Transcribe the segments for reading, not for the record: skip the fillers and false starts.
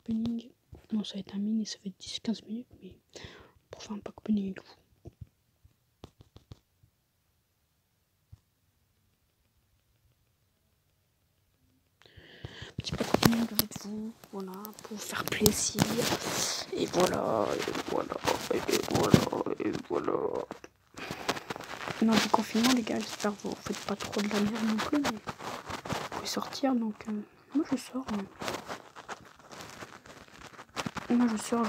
opening. Non, ça va être un mini, ça va être 10-15 minutes, mais pour faire un pack opening avec vous. Petit pack opening avec vous, voilà, pour vous faire plaisir. Et voilà, et voilà, et voilà, et voilà. Non, du confinement, les gars, j'espère que vous faites pas trop de la merde non plus, mais vous pouvez sortir, donc moi je sors. Moi je sors.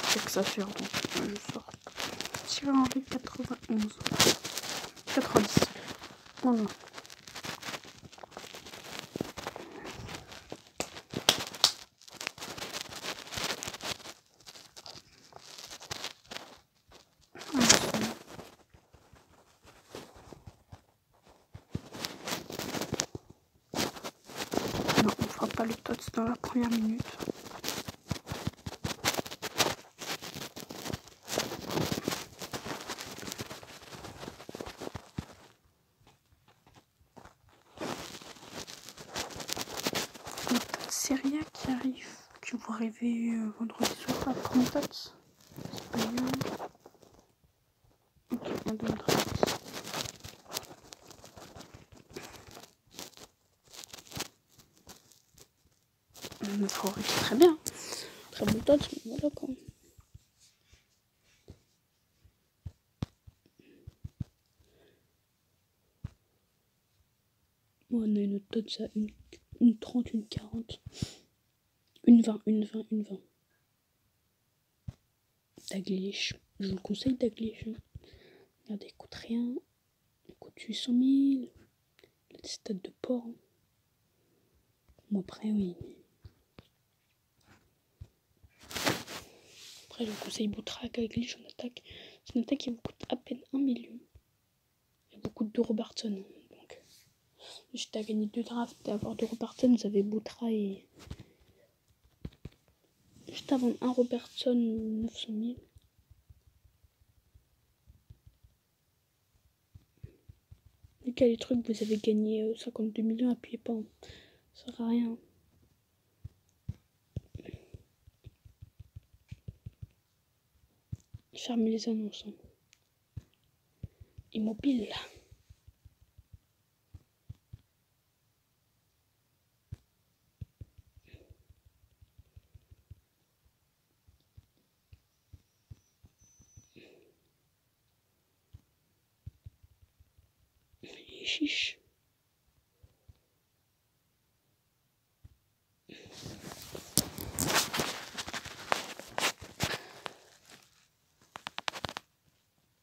C'est que ça fait, donc je sors. Thierry Henry 91. 90. Oh non. Non, on fera pas le tots dans la première minute. Serie A qui arrive, qui vont arriver vendredi soir après mon tots. C'est pas bien. Ok, on donne le favori, c'est très bien. Très bon tots, mais voilà quoi. On a une tots à une 30, une 40. Une 20. Daglish. Je vous le conseille, Daglish. Regardez, il coûte rien. Il coûte 800 000. Il a des stats de port. Bon, après, oui. Après, je vous conseille Boutrak avec Lich en attaque. C'est une attaque qui vous coûte à peine 1 million. Et vous coûte 2 Robertson. Donc, juste à gagner 2 drafts et avoir 2 Robertson, vous avez Boutra et. Juste avant un Robertson, 900 000. Vu qu'il y a les trucs, vous avez gagné 52 millions, appuyez pas. Hein. Ça sert à rien. Fermez les annonces. Hein. Immobile. Et chiche.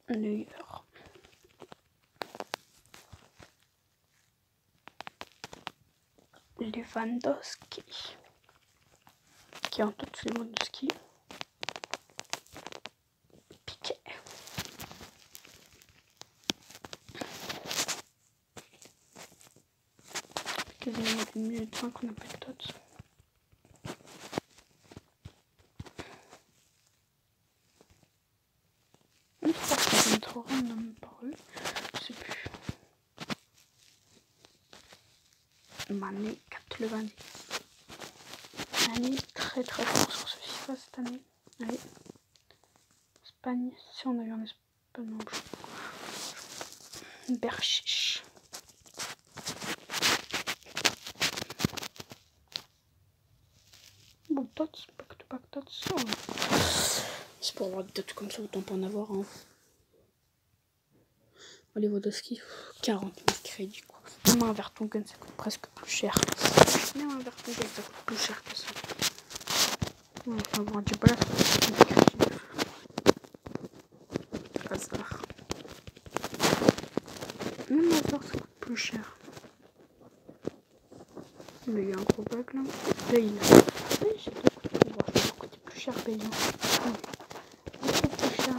Neuer. Lewandowski. Qui est en tout Lewandowski. Piqué. Quasiment une minute 5 qu'on appelle tots. Je crois que ça donne trop rien dans mes paroles. Je sais plus. Mané 90. Mané très très fort sur ce FIFA cette année. Allez. Espagne. Si on a eu en Espagne. Non, Berchiche. Bon, tots. Back to tots. Oh. C'est pour avoir des tots comme ça, autant pas en avoir. Hein. Allez, Lewandowski. 40 000 crédits quoi. Même un Vertonghen ça coûte presque plus cher. Même un Vertonghen ça coûte plus cher que ça. Enfin bon, du bas là, ça coûte plus cher. Hasard. Même hasard ça coûte plus cher. Mais il y a un gros bug là. Là il a. Oui, j'ai deux coûté. Bon, ça va coûter plus cher payant. Oui. Beaucoup plus cher.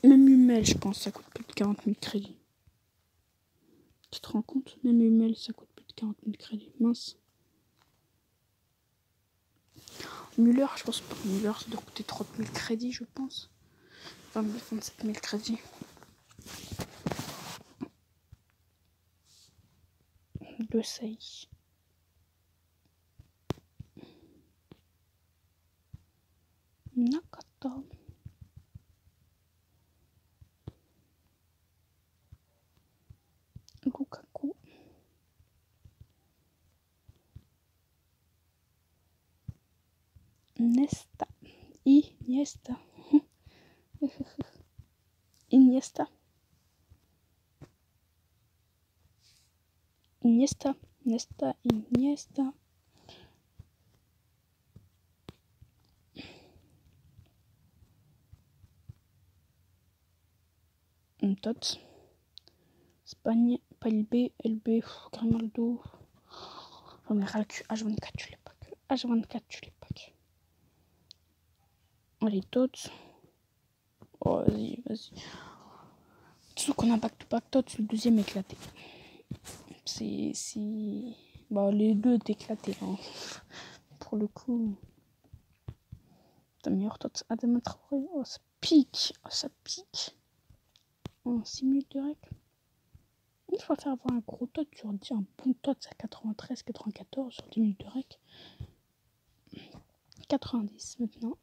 Même Hummel, je pense, ça coûte plus de 40 000 crédits. Tu te rends compte? Même Hummel, ça coûte plus de 40 000 crédits. Mince. Müller, je pense pas. Müller, ça doit coûter 30 000 crédits, je pense. 27 000 crédits. Le Sei. Nakata. Lukaku. Nesta. Iniesta. Iniesta. Iniesta. Nesta. Iniesta. Tots. Espagne. Pas LB. LB. Grimaldo. Amiral Q. H24, tu l'es pas que. H24, tu l'es pas que. Allez, Tots. Oh, vas-y, vas-y. Surtout qu'on a back-to-back Tots, le deuxième éclaté. Bah, les deux étaient éclatés. Hein. Pour le coup. T'as meilleur Tots. Adama Traoré. Oh, ça pique. Oh, ça pique. Oh, 6 minutes de règle. Il faut faire avoir un gros Tots. Tu leur dis un bon Tots à 93, 94 sur 10 minutes de règle. 90 maintenant.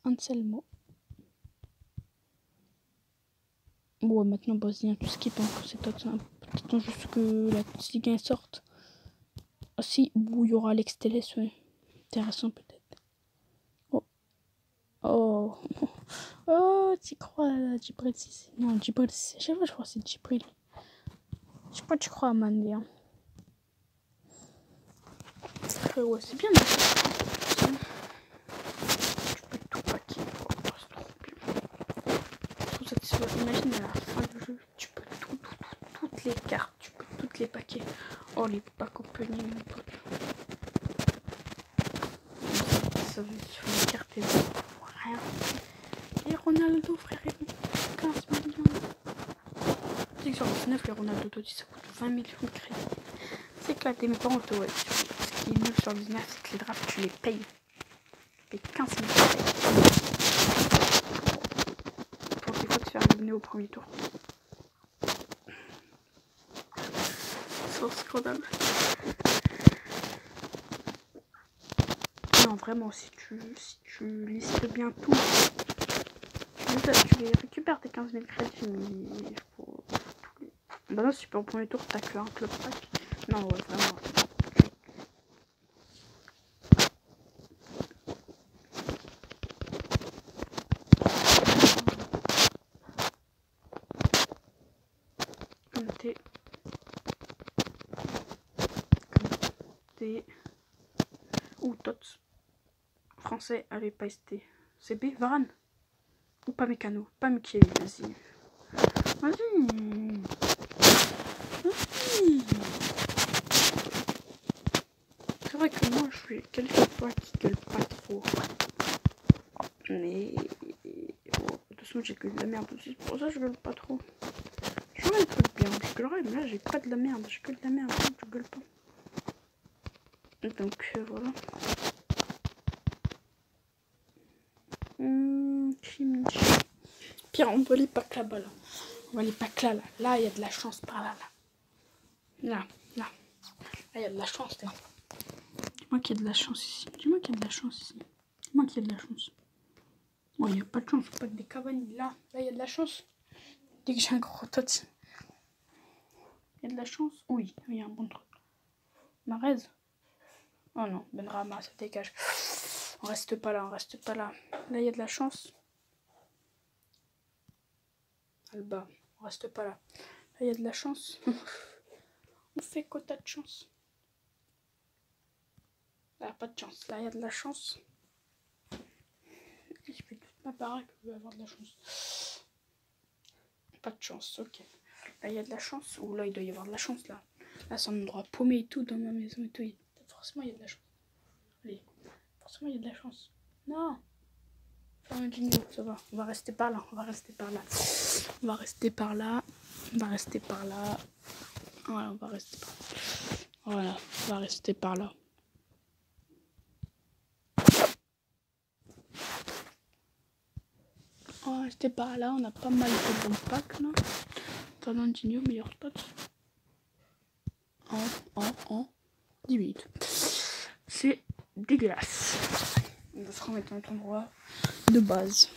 Anselmo. Bon, maintenant, Bosnien, tout skip encore c'est Tots. Hein. Attends juste que la Ligue 1 sorte. Ah si, il y aura Alex Telles, ouais. Intéressant peut-être. Oh. Oh. Oh, tu crois à Djibril Cissé. Non, Djibril Cissé. Chaque fois, je crois que c'est Djibril. Je sais pas, tu crois à Mandé. Hein. Ouais, c'est bien. Tu peux tout paquer. Oh, c'est trop bien. Trop satisfaisant. Imagine à la fin du jeu, tu peux toutes les cartes, tu peux toutes les paquets. Oh, les packs opening, mon pote. Ça veut dire sur les cartes et rien. Et Ronaldo, frère, 15 millions. Tu sais que sur 19, les Ronaldo Totti, ça coûte 20 millions de crédit. C'est éclaté, mes parents, ouais. Ce qui est nul sur 19, c'est que les drafts, tu les payes. Tu payes 15 millions. Pour des fois, te faire éliminer au premier tour. C'est un scandale. Non, vraiment, si tu listes bien tout, tu les récupères tes 15 000 crédits, mais il faut tous les... Bah non, si tu peux au premier tour, t'as que un club pack. Non, ouais, vraiment. Ou Tots. Français, allez, pas ST. CB, Varane. Ou pas Mécano. Pas Michele, vas-y. Vas-y. C'est vrai que moi, je suis quelquefois qui gueule pas trop. Mais... Bon, de toute façon, j'ai que de la merde aussi. Pour ça, je gueule pas trop. J'aurais des trucs bien. Je gueulerais, mais là, j'ai pas de la merde. J'ai que de la merde. Je gueule pas. Donc, voilà. Pire, on voit les packs là-bas, là. On voit les packs là, là. Là, il y a de la chance par là, là. Là, là. Là, il y a de la chance, là. Dis-moi qu'il y a de la chance ici. Dis-moi qu'il y a de la chance ici. Dis-moi qu'il y a de la chance. Oh, il n'y a pas de chance. Pas que des Cavani. Là, il y a de la chance. Dès que j'ai un gros Tots. Il y a de la chance. Oui, il y a un bon truc. Marez. Oh non, Benrahma, ça dégage. On reste pas là, on reste pas là. Là, il y a de la chance. Alba, on reste pas là. Là, il y a de la chance. On fait quota de chance. Là, pas de chance. Là, il y a de la chance. Je fais toute ma baraque que je vais avoir de la chance. Pas de chance, ok. Là, il y a de la chance. Ou là, il doit y avoir de la chance, là. Là, c'est un endroit paumé et tout dans ma maison et tout. Forcément, il y a de la chance. Allez, forcément, il y a de la chance. Non. Ça va, on va rester par là, on va rester par là. On va rester par là. On va rester par là. Voilà, on va rester par là. Voilà, on va rester par là. On va rester par là, on a pas mal de bons packs là. Fernandinho, meilleur Tots. en 10 minutes. C'est dégueulasse. On va se remettre dans notre endroit de base.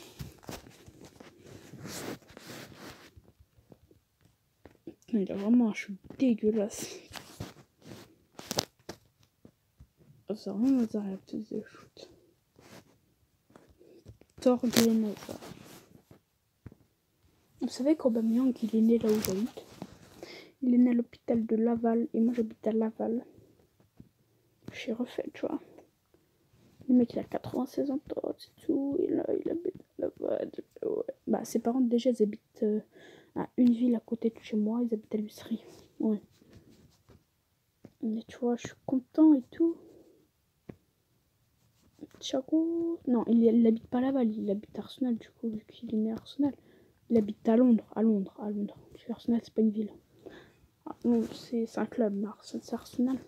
Il a vraiment un cheveu dégueulasse. Ça a vraiment à la petite de shoot. Torglen. Vous savez qu'Aubameyang, il est né là où j'habite. Il est né à l'hôpital de Laval et moi j'habite à Laval. Je suis refait, tu vois. Le mec il a 96 ans, c'est tout. Et là il habite à Laval. Ouais. Bah ses parents déjà ils habitent à une ville à côté de chez moi. Ils habitent à Lusserie. Ouais. Mais tu vois, je suis content et tout. Thiago. Non, il habite pas à Laval, il habite à Arsenal du coup, vu qu'il est né à Arsenal. Il habite à Londres. Arsenal, c'est pas une ville. Londres, c'est un club, mais c'est Arsenal.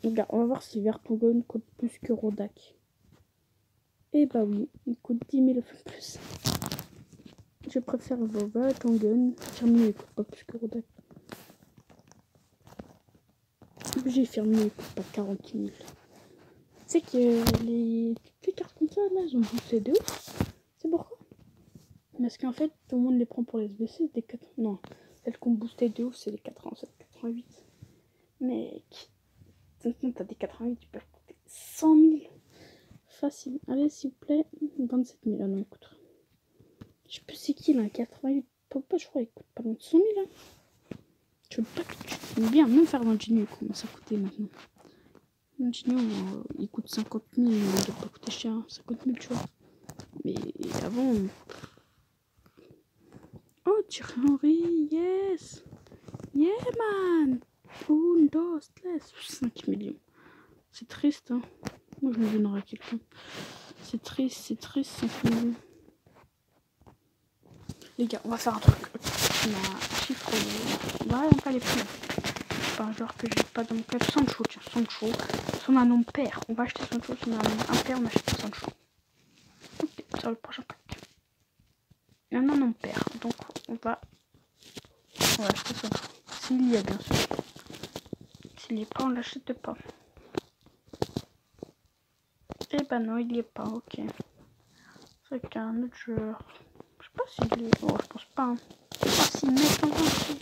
Regarde, on va voir si Vertonghen coûte plus que Rodak. Eh bah oui, il coûte 10 000 fois plus. Je préfère Vertonghen. Firmino, il coûte pas plus que Rodak. J'ai Firmino, il coûte pas 40 000. Tu sais que les cartes comme ça, là, ils ont boosté de ouf. C'est pourquoi? Parce qu'en fait, tout le monde les prend pour les SBC. Non, celles qu'on boosté de ouf, c'est les 87, 88. Mais maintenant, t'as des 88, tu peux coûter 100 000. Facile. Allez, s'il vous plaît, 27 000. Ah non, écoute. Je sais plus c'est qui, là, 88. Pogba, je crois, il coûte pas loin de 100 000. Hein. Tu veux pas que tu veux bien même faire Landinho, comment ça coûtait maintenant. Landinho, il coûte 50 000, il doit pas coûter cher, 50 000, tu vois. Mais avant... Oh, Thierry Henry, yes. Yeah, man. 1, 2, 3, 5 millions. C'est triste, hein. Moi, je le donnerai à quelqu'un. C'est triste, 5 millions. Les gars, on va faire un truc. On a un chiffre. Ouais, on va les prendre. C'est pas un joueur que j'ai pas dans mon club. Sancho, tiens, Sancho. Si on a un nom pair, on va acheter Sancho. Si on a un nom impair, on achète Sancho. Ok, sur le prochain pack. Il y en a un nom pair. Donc, on va acheter Sancho. S'il y a, bien sûr. S'il y est pas, on l'achète pas. Eh ben non, il y est pas, ok. C'est vrai qu'il y a un autre joueur. Je sais pas s'il est. Oh, je pense pas. Hein. Je sais pas s'il met en compte.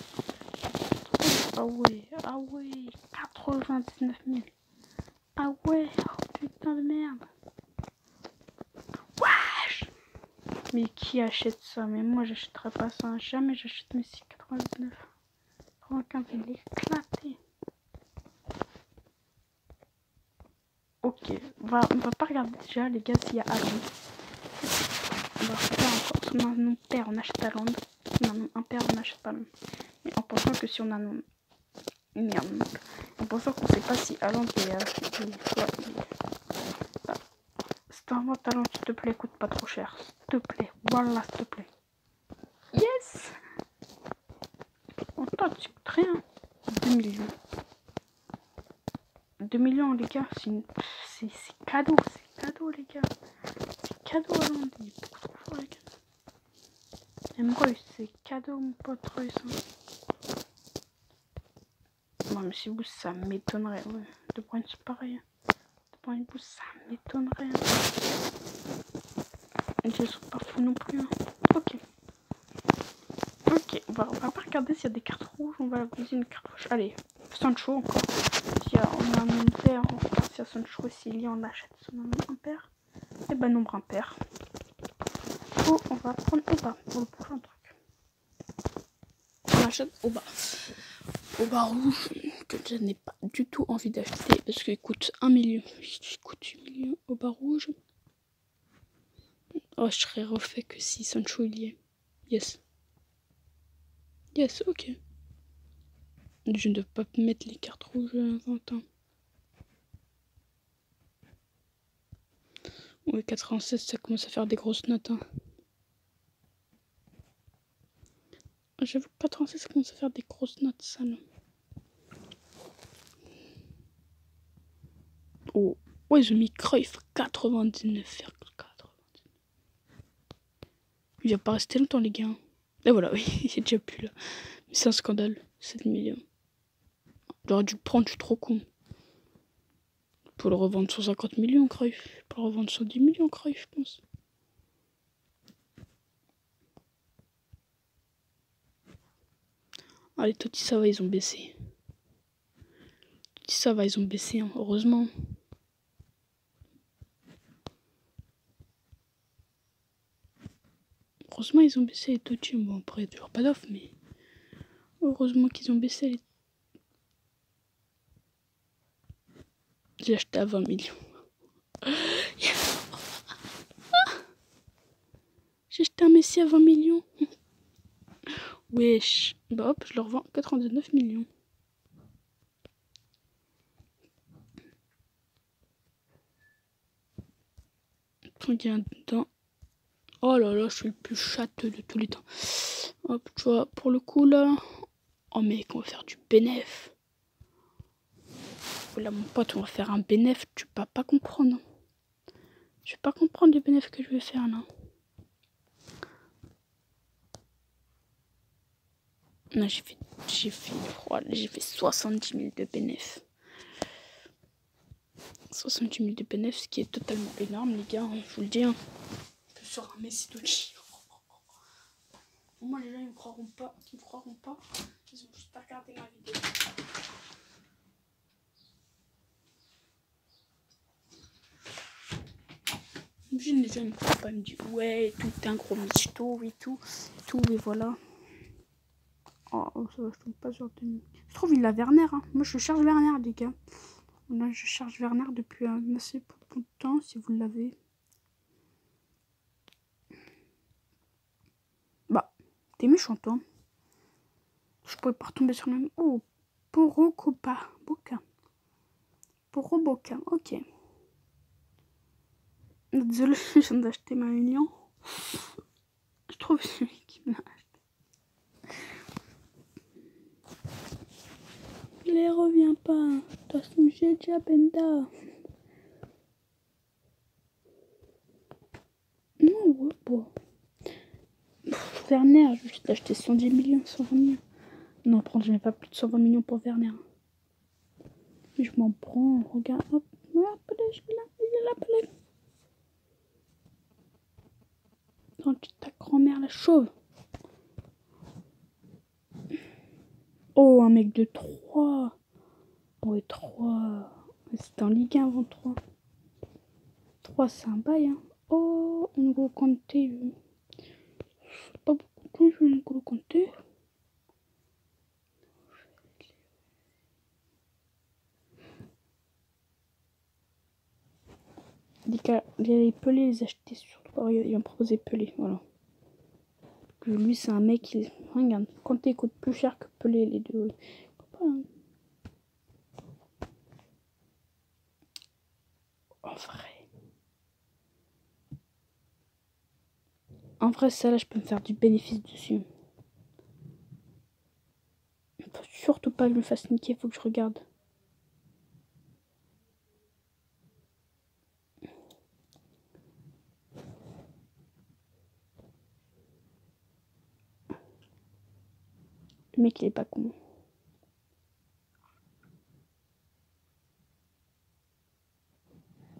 Ah ouais, 99 000. Ah ouais, oh putain de merde. Wesh. Mais qui achète ça? Mais moi j'achèterais pas ça. Jamais j'achète Messi 99. 95, il est éclaté. Ok, on va pas regarder déjà les gars s'il y a Haaland. On va regarder encore. Si on a un nom pair, on achète Haaland. Si on a un nom impair, on achète pas Haaland. Mais en pensant que si on a un nom... Merde. En pensant qu'on sait pas si Haaland est... C'est un bon talent, s'il te plaît, coûte pas trop cher. S'il te plaît, voilà, s'il te plaît. Yes. On tente, c'est très bien. 2 millions. 2 millions, les gars, c'est cadeau, les gars. C'est cadeau, Haaland, il est beaucoup trop fort, les gars. Même Royce, c'est cadeau, mon pote Royce. Moi, mais si vous, ça m'étonnerait. Ouais. De Bruyne, c'est pareil. De Bruyne, ça m'étonnerait. Ils ne sont pas fous non plus. Hein. Ok. Ok, on va pas regarder s'il y a des cartes rouges. On va viser une carte rouge. Allez, Sancho encore. Si on a un nombre pair, on regarde si y a Sancho. S'il y a, on achète son nombre impair. Et ben, nombre impair. Oh, on va prendre Oba pour le prochain truc. On achète Oba. Oba rouge que je n'ai pas du tout envie d'acheter parce qu'il coûte 1 million. Il coûte 8 millions. Oba rouge. Oh, je serais refait que si Sancho il y est. Yes. Yes, ok. Je ne dois pas mettre les cartes rouges à 20 ans. Ouais, 96, ça commence à faire des grosses notes. Hein. J'avoue que 96, ça commence à faire des grosses notes, ça, là. Oh, ouais, j'ai mis Cruyff 99,99. Il va pas rester longtemps, les gars. Et voilà, oui, il est déjà plus là. Mais c'est un scandale, 7 millions. J'aurais dû le prendre, je suis trop con. Pour le revendre 150 millions, Cruyff. Pour le revendre 110 millions, Cruyff, je pense. Allez, Totti, ça va, ils ont baissé. Totti, ça va, ils ont baissé, hein, heureusement. Heureusement, ils ont baissé les Totti. Bon, après, toujours pas d'offre, mais... Heureusement qu'ils ont baissé les... J'ai acheté à 20 millions. J'ai acheté un Messi à 20 millions. Wesh. Bah hop, je le revends à 99 millions. Regarde dedans. Oh là là, je suis le plus châteux de tous les temps. Hop, tu vois, pour le coup là. Oh mec, on va faire du bénéf. Là mon pote, on va faire un bénéf. Tu vas pas comprendre. Je vais pas comprendre le bénéf que je vais faire là. Non, j'ai fait 70 000 de bénéf. 70 000 de bénéf, ce qui est totalement énorme, les gars, hein, je vous le dis. Hein. Sur un Messi Totti. Moi, les gens, ils me croiront pas. Ils ont juste pas regardé ma vidéo. Les gens, ils me croient pas. Ils me disent, ouais, tout, t'es un gros michto et tout. Et voilà. Oh, ça va, je tombe pas sur 2000. Je trouve il a Werner. Hein. Moi, je cherche Werner, les gars. Là, je cherche Werner depuis un assez peu de temps, si vous l'avez. Bah, t'es méchant, toi. Je pourrais pas retomber sur le même. Oh, Boca. Boca, ok. Désolé, je viens d'acheter ma union. Je trouve celui qui me l'a acheté. Les reviens pas. De toute façon, j'ai déjà Benda. Non, ouais, bon. Werner, je vais acheter 110 millions, 120 millions. Non, prendre, je mets pas plus de 120 millions pour Werner. Mais je m'en prends, regarde, hop, je vais l'appeler. Attends, ta grand-mère, la chauve. Oh, un mec de 3. Ouais, 3. C'était en Ligue 1 avant 3. 3, c'est un bail, hein. Oh, N'Golo Kanté. Pas beaucoup, je veux N'Golo Kanté. Les Pelé, les acheter surtout pas. Il va me proposer Pelé, voilà. Lui, c'est un mec, il... Regarde, Kanté coûte plus cher que Pelé, les deux. Pas, hein. En vrai, ça là, je peux me faire du bénéfice dessus. Faut surtout pas que je me fasse niquer, faut que je regarde. Le mec, il est pas con.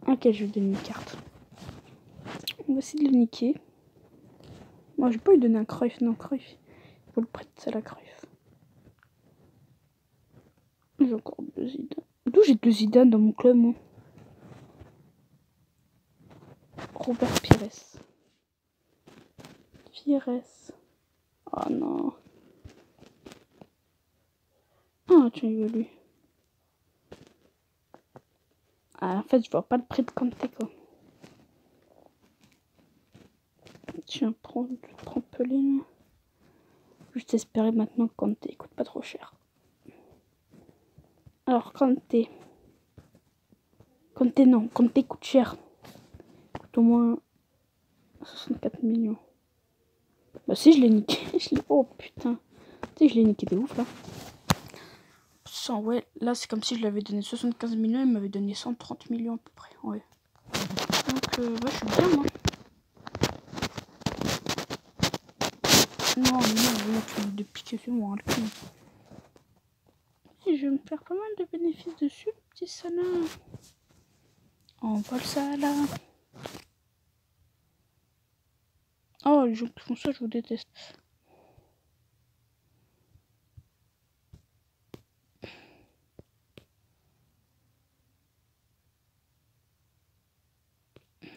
Ok, je vais lui donner une carte. On va essayer de le niquer. Moi, je vais pas lui donner un Cruyff, non, Cruyff. Il faut le prêter, ça, la Cruyff. J'ai encore 2 Zidane. D'où j'ai 2 Zidane dans mon club, moi? Robert Pires. Oh non. Ah, tu veux lui. Ah, en fait, je vois pas le prix de Kanté, quoi. Tiens, prends Pelé, là. Juste espérer maintenant que Kanté coûte pas trop cher. Alors, Kanté non, Kanté coûte cher. Coûte au moins 64 millions. Bah si, je l'ai niqué. Oh putain. Tu sais, je l'ai niqué de ouf, là. Ouais, là, c'est comme si je lui avais donné 75 millions, il m'avait donné 130 millions à peu près. Ouais. Donc, bah, je suis bien, moi. Non, non, tu veux de piquer sur moi, le cul. Et je vais me faire pas mal de bénéfices dessus, le petit salin. On vole ça là. Oh, les gens qui font ça, je vous déteste.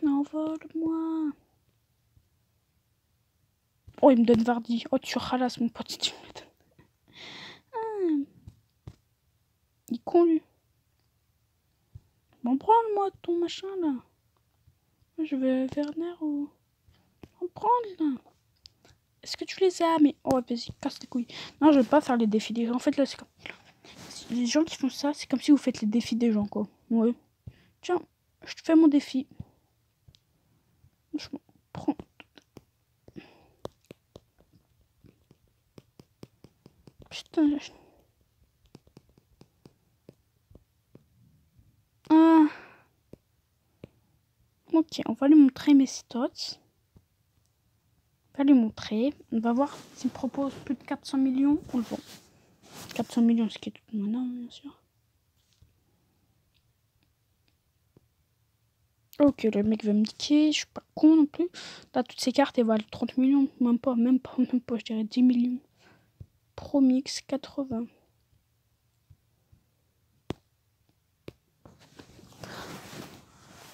Envole-moi. Oh, il me donne Vardy. Oh, tu ralasses mon pote si tu me le donnes. Il est con, lui. M'en branle-moi de ton machin, là. Je vais Werner ou... M'en branle, là. Est-ce que tu les as? Mais... Oh, vas-y, casse tes couilles. Non, je veux pas faire les défis des gens. En fait, là, c'est comme... Les gens qui font ça, c'est comme si vous faites les défis des gens, quoi. Ouais. Tiens, je te fais mon défi. Je m'en prends. Putain. Ah. Ok, on va lui montrer mes stats. On va lui montrer. On va voir s'il propose plus de 400 millions. On le vend. 400 millions, ce qui est tout énorme, bien sûr. Ok, le mec veut me niquer. Je suis pas con non plus. Là, toutes ces cartes, elles valent 30 millions. Même pas. Je dirais 10 millions. Pro Mix 80.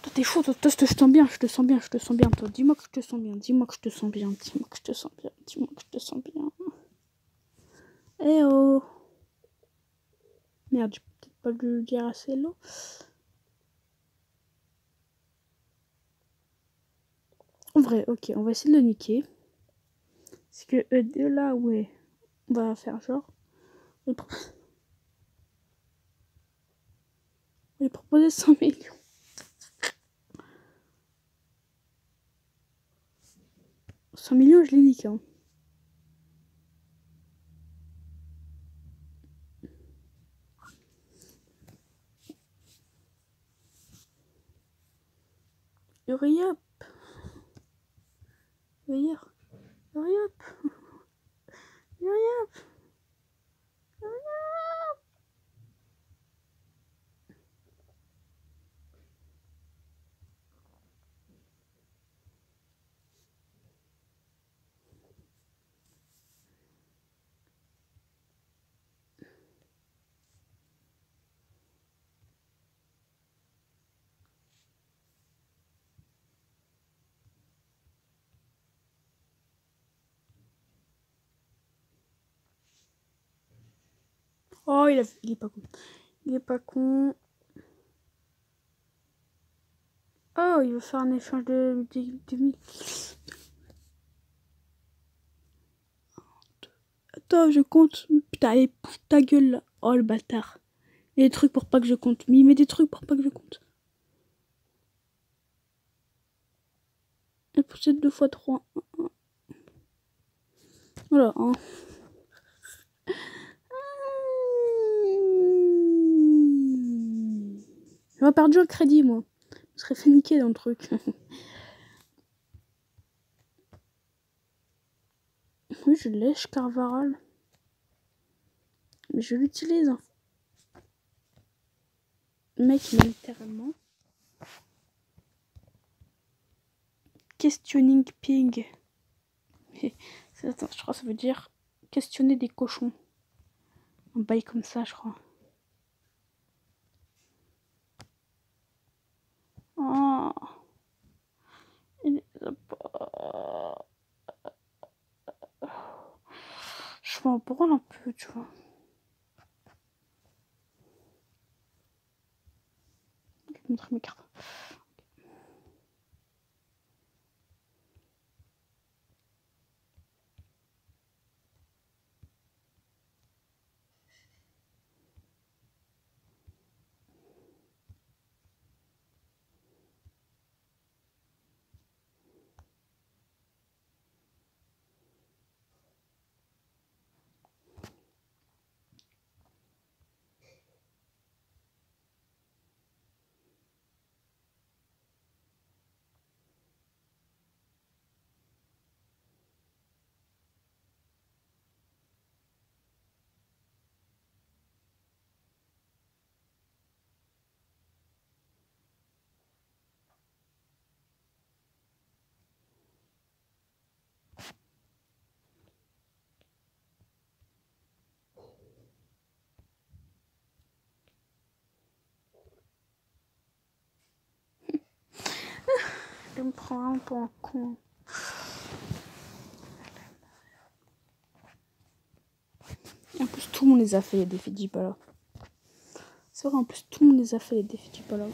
Toi, t'es fou. Toi, je te sens bien. Je te sens bien. Toi, dis-moi que je te sens bien. Dis-moi que je te sens bien. Dis-moi que je te sens bien. Dis-moi que je te sens bien. Eh oh. Merde, j'ai peut-être pas dû le dire assez long. En vrai, ok, on va essayer de le niquer. Parce que de là, ouais, on va faire genre. On va lui proposer 100 millions. 100 millions, je l'ai niqué. Hein. Hurry up. Hurry up. Hurry up. Hurry up. Oh, il est pas con. Il est pas con. Oh, il veut faire un échange de 1000. Attends, je compte. Putain, allez, pousse ta gueule là. Oh, le bâtard. Il y a des trucs pour pas que je compte. Mais il met des trucs pour pas que je compte. Et pousser 2 fois 3. Voilà, hein. J'aurais perdu un crédit, moi. Je serais fait niquer dans le truc. Oui, je lèche Carvaral. Mais je l'utilise. Hein. Le mec, il m'a littéralement. Questioning pig. Attends, je crois que ça veut dire questionner des cochons. Un bail comme ça, je crois. Oh. Je m'en branle un peu, tu vois. Je vais montrer mes cartes. Je me prends un peu en con. En plus, tout le monde les a fait, les défis d'Ibala. C'est vrai, en plus, tout le monde les a fait, les défis d'Ibala.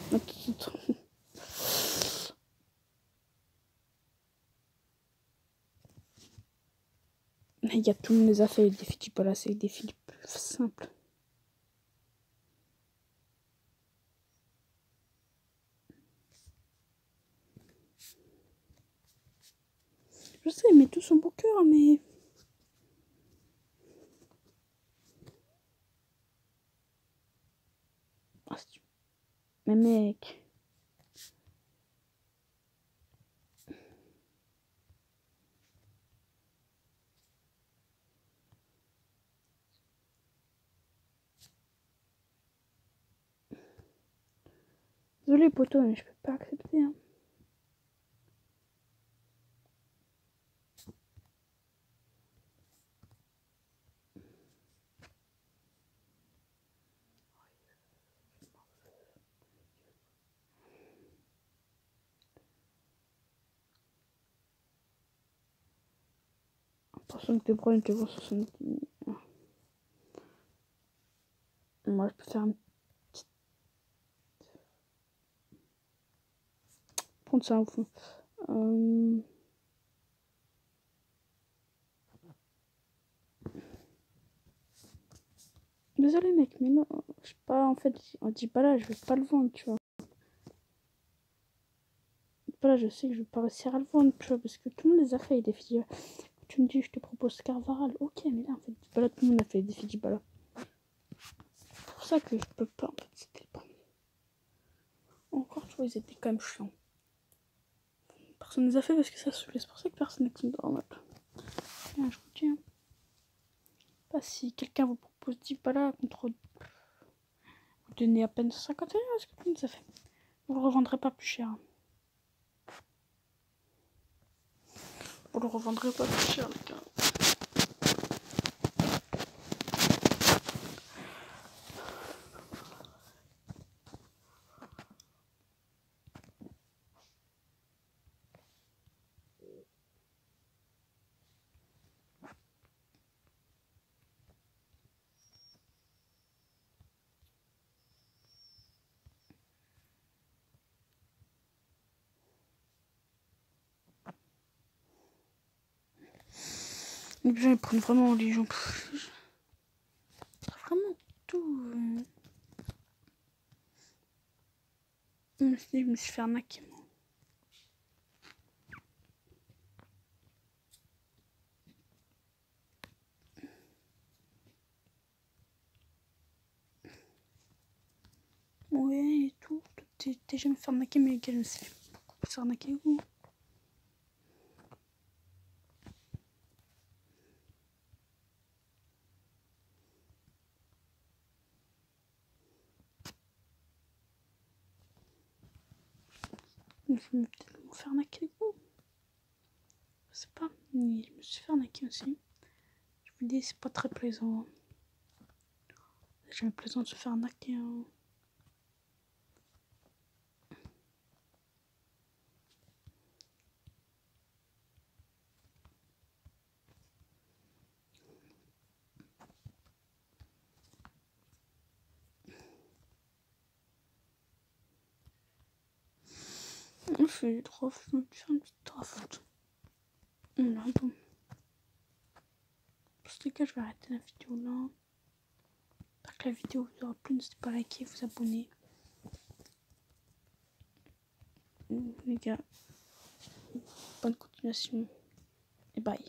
Les gars, tout le monde les a fait, les défis d'Ibala. C'est les défis les plus simples. Je sais, mais tout son beau cœur, mais... Mais mec... Désolé, poteau, mais je peux pas accepter. Hein. Personne que De Bruyne te voit 70. Moi, je peux faire une petite... Prendre ça au fond. Désolé mec, mais non, je sais pas, en fait, on dit pas là, je vais pas le vendre, tu vois. Pas là, je sais que je vais pas réussir à le vendre, tu vois, parce que tout le monde les a fait, les défis d'Ibala. Tu me dis, je te propose Carvaral, ok, mais là, en fait, Dybala, tout le monde a fait les défis d'Ibala. C'est pour ça que je peux pas, en fait, c'était pas... Encore, tu vois, ils étaient quand même chiants. Personne les a fait parce que ça saoulait, c'est pour ça que personne n'est comme dans notre... Je vous dis, hein. Pas si quelqu'un vous propose Dybala contre... Vous donnez à peine 51, est-ce que tout le monde ça fait? Vous le revendrez pas plus cher. Vous le revendrez pas plus cher, les gars. Les gens ils prennent vraiment les gens. Vraiment tout. Je me suis fait arnaquer. Ouais, et tout. T'es jamais fait arnaquer, mais les gars, je me suis fait beaucoup plus arnaquer que vous. Je vais peut-être me faire arnaquer que vous. Je sais pas, mais je me suis fait arnaquer aussi. Je vous dis, c'est pas très plaisant. C'est jamais plaisant de se faire arnaquer. Hein. Je fais du draft, je vais faire une petite draft. Là, bon. Pour ce cas, je vais arrêter la vidéo là. J'espère que la vidéo vous aura plu. N'hésitez pas à liker, vous abonner. Les gars, bonne continuation et bye.